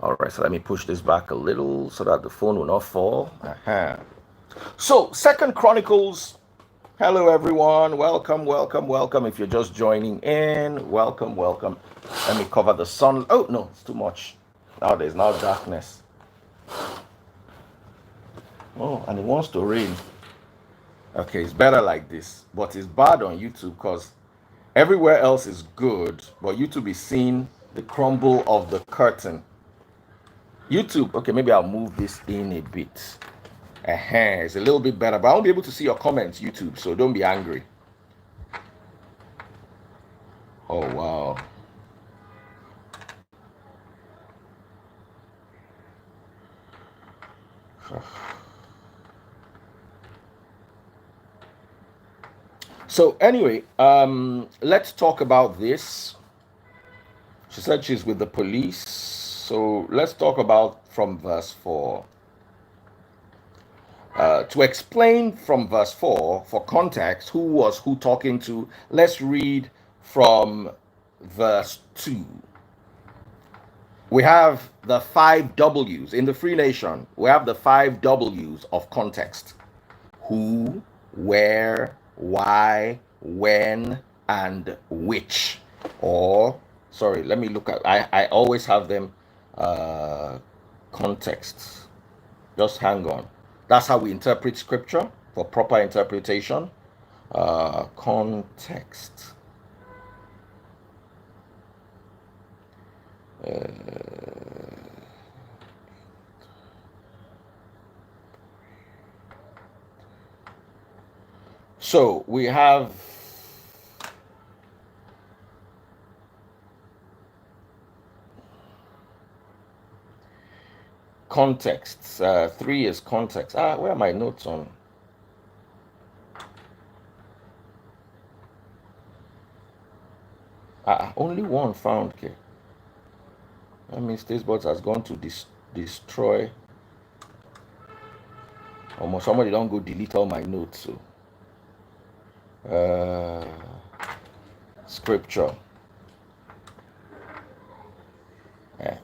All right, so let me push this back a little so that the phone will not fall. So, Second Chronicles. Hello, everyone. Welcome, welcome, welcome. If you're just joining in, welcome, welcome. Let me cover the sun. Oh no, it's too much. Now there's now darkness. Oh, and it wants to rain. Okay, it's better like this, but it's bad on YouTube because everywhere else is good, but YouTube is seeing the crumble of the curtain. YouTube, okay, maybe I'll move this in a bit. It's a little bit better, but I won't be able to see your comments, YouTube, so don't be angry. Oh, wow. So, anyway, let's talk about this. She said she's with the police. So, let's talk about from verse 4. To explain from verse 4, for context, who was who talking to, let's read from verse 2. We have the 5 W's in the Free Nation. We have the 5 W's of context: who, where, why, when, and which. Or, sorry, let me look at, I always have them context. Just hang on. That's how we interpret scripture for proper interpretation. Context. So we have context. 3 is context. Where are my notes on? Only one found. Okay. That means this bot has gone to destroy. Almost somebody don't go delete all my notes. So, scripture. Yeah.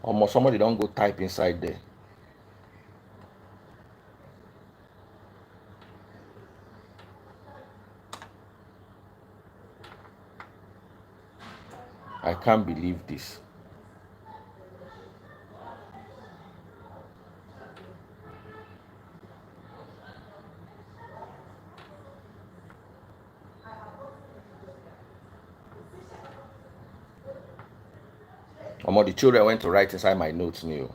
Almost somebody don't go type inside there. I can't believe this. The children went to write inside my notes new.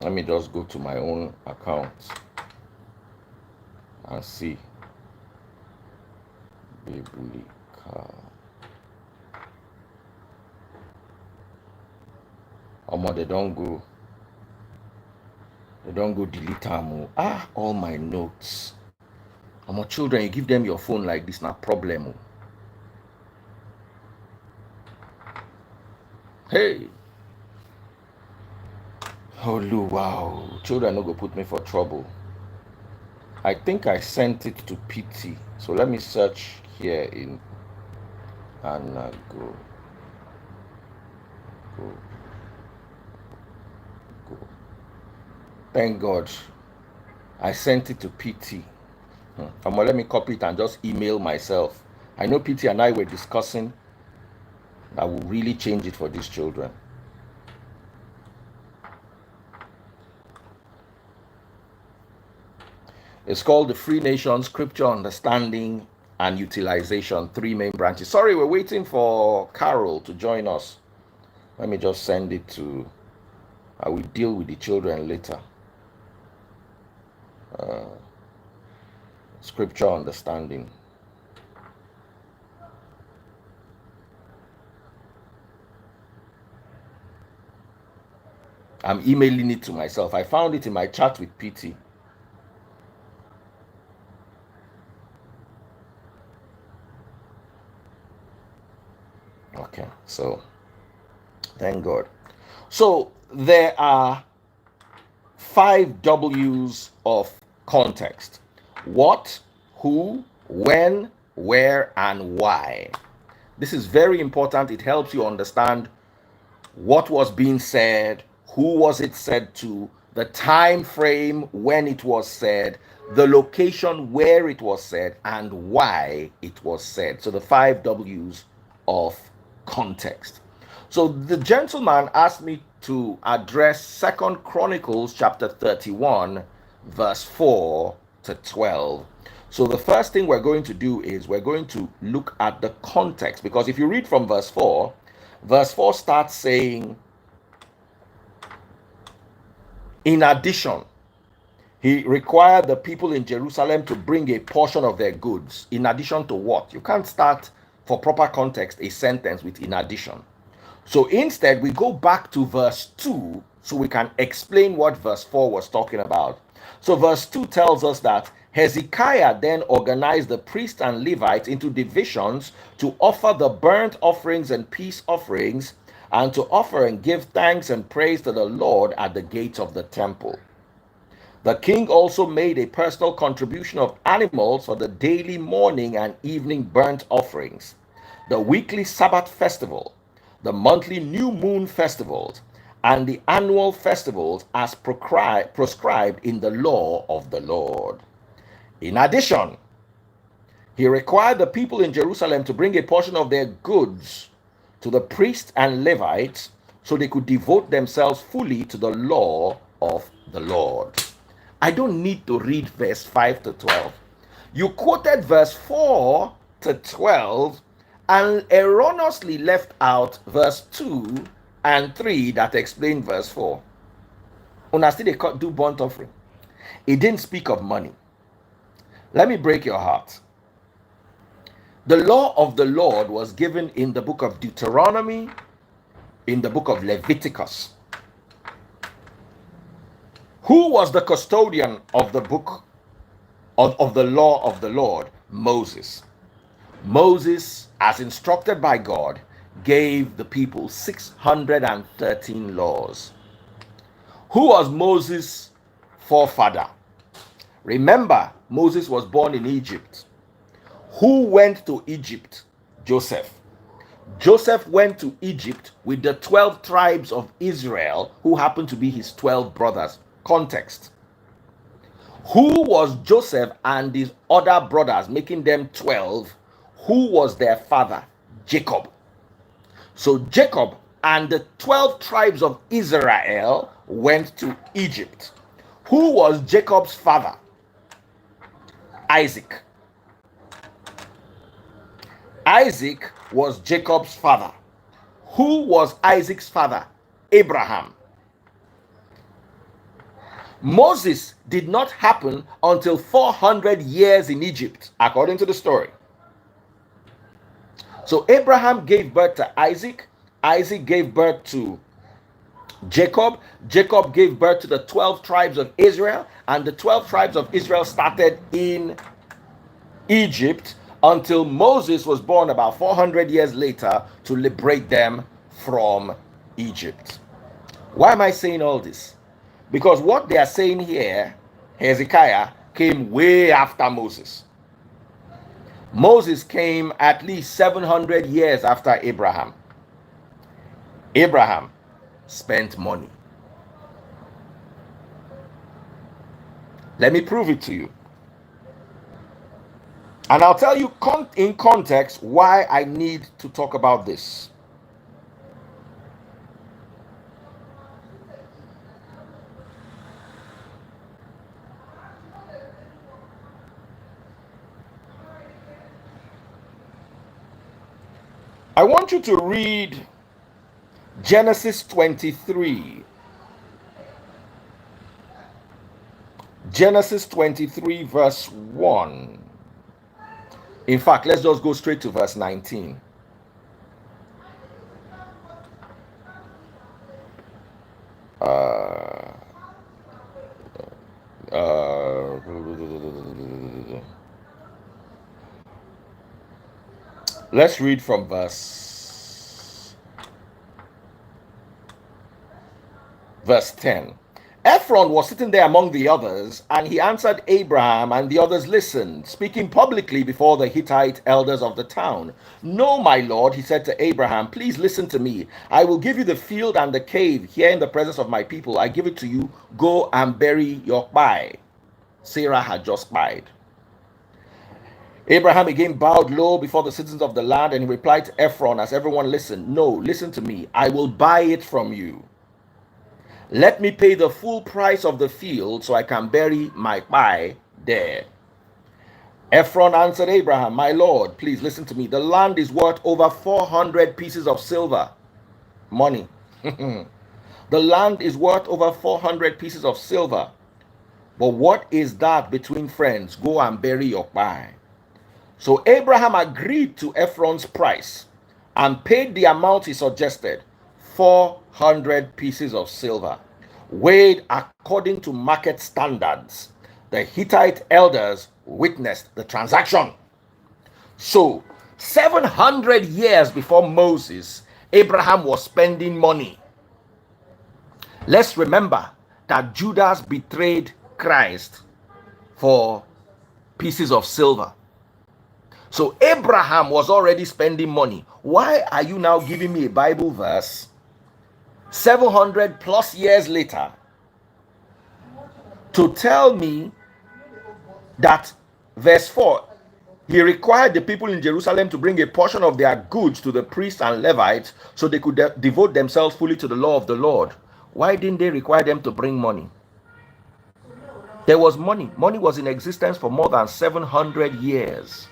Let me just go to my own account and see. Biblical. They don't go. They don't go delete them. All my notes. Children, you give them your phone like this, not problem. Hey. Oh, wow. Children no go put me for trouble. I think I sent it to PT. So let me search here in go. Thank God. I sent it to PT. Let me copy it and just email myself. I know PT and I were discussing that will really change it for these children. It's called the Free Nation Scripture Understanding and Utilization, 3 main branches. Sorry, we're waiting for Carol to join us. Let me just send it to, I will deal with the children later. Scripture Understanding. I'm emailing it to myself. I found it in my chat with PT. Okay, so thank God. So there are 5 W's of context: what, who, when, where, and why. This is very important. It helps you understand what was being said, who was it said to, the time frame when it was said, the location where it was said, and why it was said. So the 5 W's of context. So the gentleman asked me to address Second Chronicles chapter 31, verse 4 to 12. So the first thing we're going to do is we're going to look at the context, because if you read from verse 4 starts saying, in addition, he required the people in Jerusalem to bring a portion of their goods. In addition to what? You can't start, for proper context, a sentence with in addition. So instead, we go back to verse 2 so we can explain what verse 4 was talking about. So verse 2 tells us that Hezekiah then organized the priests and Levites into divisions to offer the burnt offerings and peace offerings, and to offer and give thanks and praise to the Lord at the gates of the temple. The king also made a personal contribution of animals for the daily morning and evening burnt offerings, the weekly Sabbath festival, the monthly new moon festivals, and the annual festivals as prescribed in the law of the Lord. In addition, he required the people in Jerusalem to bring a portion of their goods to the priests and Levites so they could devote themselves fully to the law of the Lord. I don't need to read verse 5 to 12. You quoted verse 4 to 12 and erroneously left out verse 2 and 3 that explain verse 4. When I still they do burnt offering, it didn't speak of money. Let me break your heart. The law of the Lord was given in the book of Deuteronomy, in the book of Leviticus. Who was the custodian of the book of the law of the Lord? Moses. Moses, as instructed by God, gave the people 613 laws. Who was Moses' forefather? Remember, Moses was born in Egypt. Who went to Egypt? Joseph. Joseph went to Egypt with the 12 tribes of Israel, who happened to be his 12 brothers. Context. Who was Joseph and his other brothers, making them 12? Who was their father? Jacob. So Jacob and the 12 tribes of Israel went to Egypt. Who was Jacob's father? Isaac. Isaac was Jacob's father. Who was Isaac's father? Abraham. Moses did not happen until 400 years in Egypt, according to the story. So Abraham gave birth to Isaac. Isaac gave birth to Jacob. Jacob gave birth to the 12 tribes of Israel. And the 12 tribes of Israel started in Egypt until Moses was born about 400 years later to liberate them from Egypt. Why am I saying all this? Because what they are saying here, Hezekiah, came way after Moses. Moses came at least 700 years after Abraham. Abraham spent money. Let me prove it to you. And I'll tell you in context why I need to talk about this. I want you to read Genesis 23. Genesis 23 verse 1. In fact, let's just go straight to verse 19. Let's read from verse verse 10. Ephron was sitting there among the others, and he answered Abraham, and the others listened, speaking publicly before the Hittite elders of the town. No, my lord, he said to Abraham, please listen to me. I will give you the field and the cave here in the presence of my people. I give it to you. Go and bury your kpai. Sarah had just kpied. Abraham again bowed low before the citizens of the land, and he replied to Ephron as everyone listened, no, listen to me. I will buy it from you. Let me pay the full price of the field so I can bury my kpai there. Ephron answered Abraham, my lord, please listen to me. The land is worth over 400 pieces of silver. Money. The land is worth over 400 pieces of silver. But what is that between friends? Go and bury your kpai. So Abraham agreed to Ephron's price and paid the amount he suggested, 400 pieces of silver, weighed according to market standards. The Hittite elders witnessed the transaction. So, 700 years before Moses, Abraham was spending money. Let's remember that Judas betrayed Christ for pieces of silver. So Abraham was already spending money. Why are you now giving me a Bible verse 700 plus years later to tell me that verse 4, he required the people in Jerusalem to bring a portion of their goods to the priests and Levites so they could devote themselves fully to the law of the Lord? Why didn't they require them to bring money? There was money. Money was in existence for more than 700 years.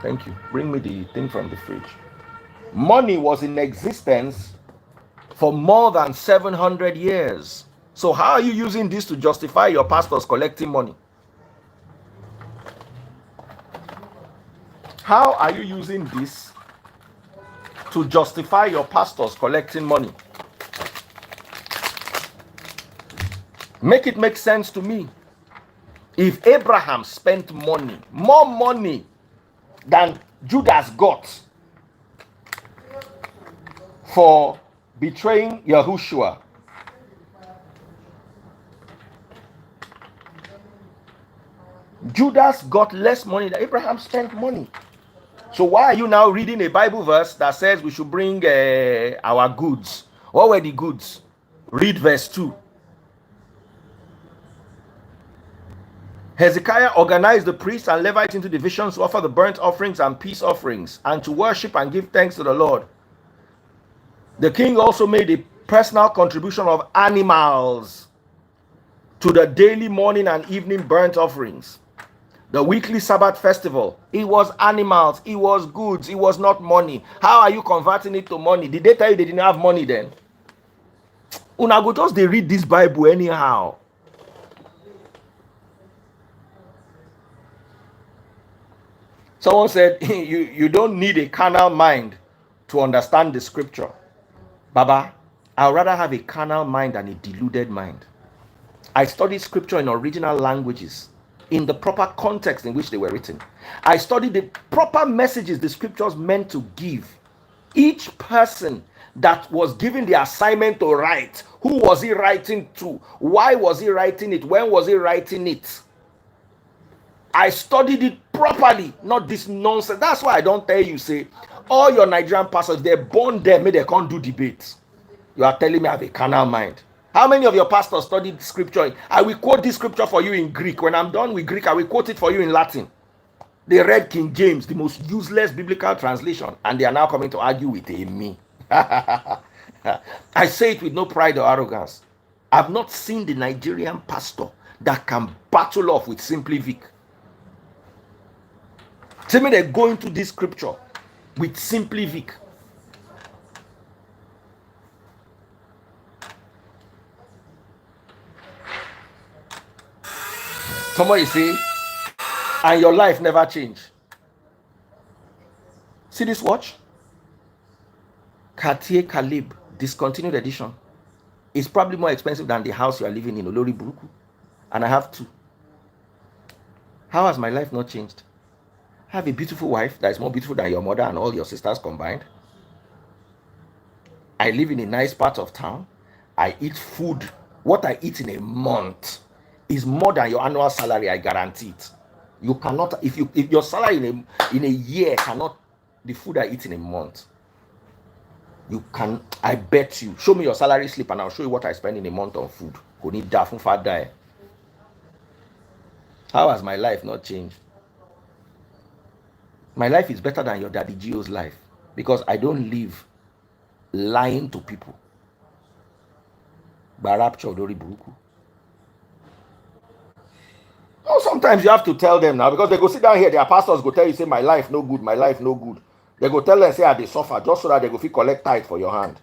Thank you. Bring me the thing from the fridge. Money was in existence for more than 700 years. So how are you using this to justify your pastors collecting money? How are you using this to justify your pastors collecting money? Make it make sense to me. If Abraham spent money, more money than Judas got for betraying Yahushua, Judas got less money than Abraham spent money. So why are you now reading a Bible verse that says we should bring our goods? What were the goods? Read verse 2. Hezekiah organized the priests and Levites into divisions to offer the burnt offerings and peace offerings and to worship and give thanks to the Lord. The king also made a personal contribution of animals to the daily morning and evening burnt offerings. The weekly Sabbath festival, it was animals, it was goods, it was not money. How are you converting it to money? Did they tell you they didn't have money then? Una go just they read this Bible anyhow. Someone said, you don't need a carnal mind to understand the scripture. Baba, I'd rather have a carnal mind than a deluded mind. I studied scripture in original languages, in the proper context in which they were written. I studied the proper messages the scriptures meant to give. Each person that was given the assignment to write, who was he writing to? Why was he writing it? When was he writing it? I studied it properly, not this nonsense. That's why I don't tell you, say, all your Nigerian pastors, they're born there, maybe they can't do debates. You are telling me I have a carnal mind. How many of your pastors studied scripture? I will quote this scripture for you in Greek. When I'm done with Greek, I will quote it for you in Latin. They read King James, the most useless biblical translation, and they are now coming to argue with me. I say it with no pride or arrogance. I've not seen the Nigerian pastor that can battle off with Simply Vic. Tell me they're going to this scripture with Simply Vic. Somebody say, and your life never changed. See this watch? Cartier Calibre, discontinued edition. It's probably more expensive than the house you are living in, Olori Buruku. And I have two. How has my life not changed? I have a beautiful wife that is more beautiful than your mother and all your sisters combined. I live in a nice part of town. I eat food. What I eat in a month is more than your annual salary. I guarantee it. You cannot, if your salary in a year cannot the food I eat in a month. You can, I bet you. Show me your salary slip and I'll show you what I spend in a month on food. Go need that for die. How has my life not changed? My life is better than your daddy Gio's life because I don't live lying to people. Barap Chodori Buruku. Oh, sometimes you have to tell them now because they go sit down here, their pastors go tell you, say, my life no good, my life no good. They go tell them, say, they suffer just so that they go feel collect tithe for your hand.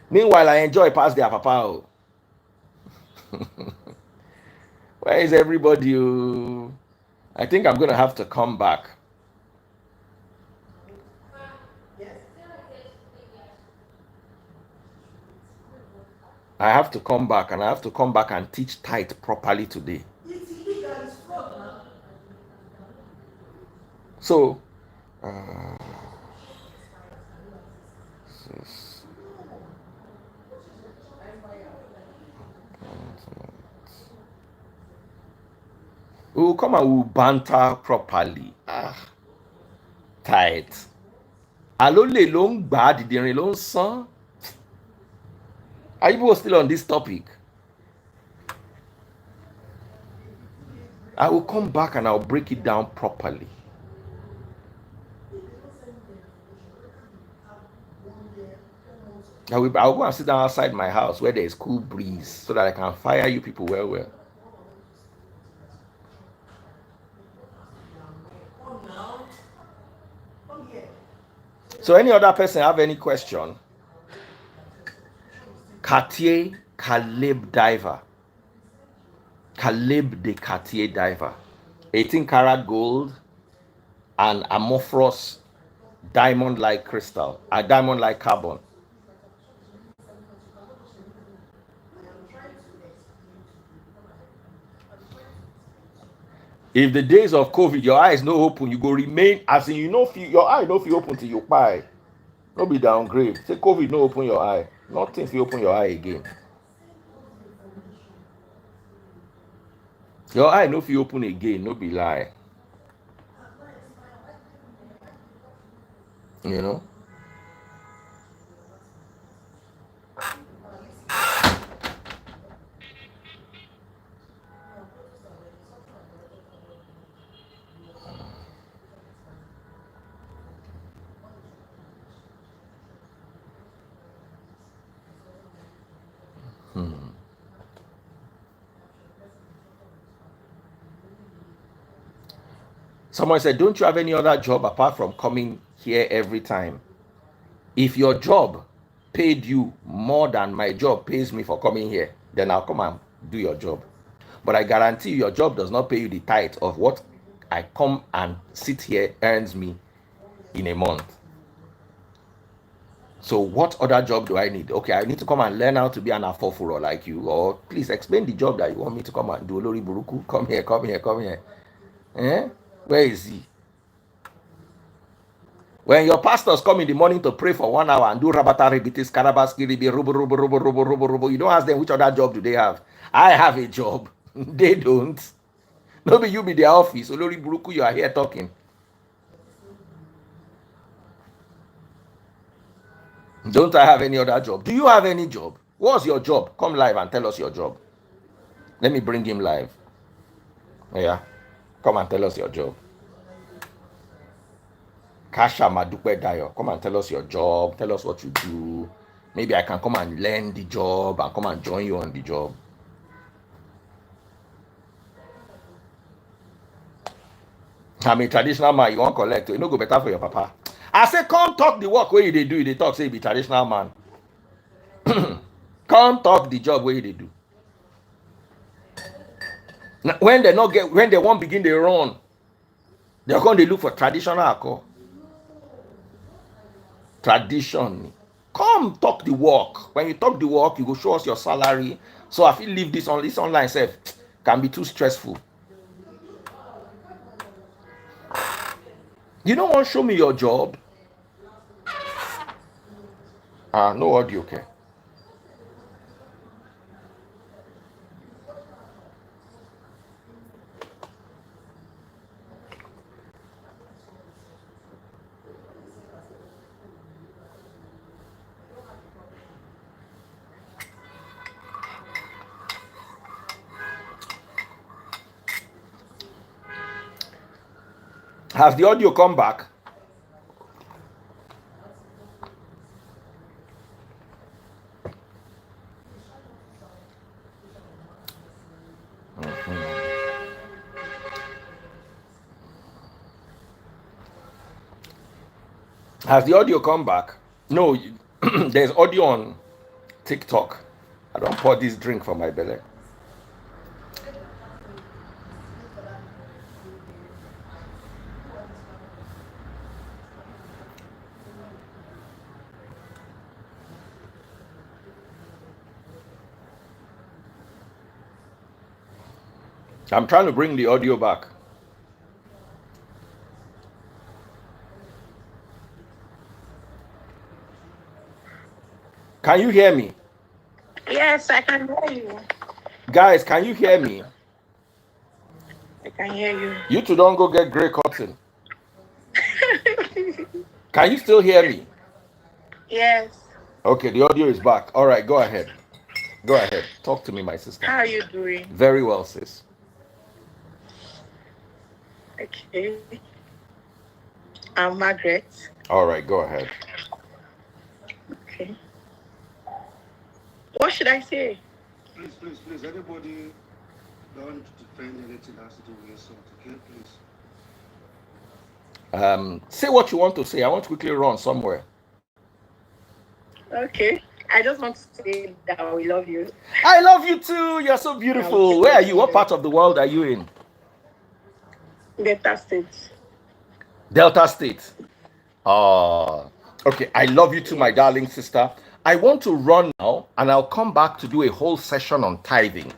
Meanwhile, I enjoy past their papa. Where is everybody? I think I'm going to have to come back. I have to come back and I have to come back and teach tithe properly today. So, we'll come and we'll banter properly. Tithe. Alole long bad the long son. Are you still on this topic? I will come back and I'll break it down properly. I'll go and sit down outside my house where there is cool breeze so that I can fire you people well. So any other person have any question? Cartier Caleb Diver. Caleb the Cartier Diver. 18 karat gold and amorphous diamond-like crystal, a diamond-like carbon. If the days of COVID, your eyes no open, you go remain as in your eye no feel open till you buy. No be downgrade. Say COVID no open your eye. Nothing if you open your eye again. Your eye no feel open again, no be lie. You know? Someone said, don't you have any other job apart from coming here every time? If your job paid you more than my job pays me for coming here, then I'll come and do your job. But I guarantee you, your job does not pay you the tithe of what I come and sit here earns me in a month. So what other job do I need? Okay, I need to come and learn how to be an afofuro like you, or please explain the job that you want me to come and do. Olori Buruku, come here. Eh? Where is he? When your pastors come in the morning to pray for 1 hour and do rabata ribitis, karabaski ribi, rubo, you don't ask them which other job do they have. I have a job. They don't. Maybe you be their office. Olori Buruku, you are here talking. Don't I have any other job? Do you have any job? What's your job? Come live and tell us your job. Let me bring him live. Yeah. Come and tell us your job. Kasha Madupe Dayo, come and tell us your job. Tell us what you do. Maybe I can come and learn the job and come and join you on the job. I'm a traditional man. You want collect? You no go better for your papa. I say, come talk the work where they do. They talk say you be traditional man. Come talk the job where they do. Now, when they won't begin, they run. They're going to look for traditional alcohol. Tradition. Come talk the work. When you talk the work, you go show us your salary. So I feel leave this on this online self can be too stressful. You don't want to show me your job? No audio, okay. Has the audio come back? Has the audio come back? No, there's audio on TikTok. I don't pour this drink for my belly. I'm trying to bring the audio back. Can you hear me? Yes, I can hear you. Guys, can you hear me? I can hear you. You two don't go get Grey Cotton. Can you still hear me? Yes. Okay, the audio is back. All right, go ahead. Go ahead. Talk to me, my sister. How are you doing? Very well, sis. Okay. I'm Margaret. All right, go ahead. Okay. What should I say? Please. Anybody don't defend anything that has to do with yourself, okay? Please. Say what you want to say. I want to quickly run somewhere. Okay. I just want to say that we love you. I love you too. You're so beautiful. Where are you? What part of the world are you in? Delta State. Delta State. Okay. I love you too, my darling sister. I want to run now, and I'll come back to do a whole session on tithing.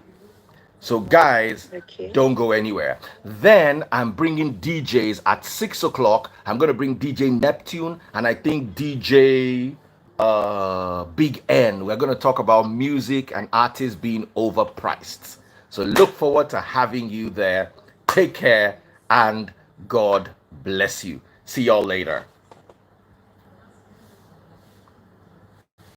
So, guys, Okay. don't go anywhere. Then I'm bringing DJs at 6 o'clock. I'm going to bring DJ Neptune and I think DJ Big N. We're going to talk about music and artists being overpriced. So, look forward to having you there. Take care and God bless you. See y'all later.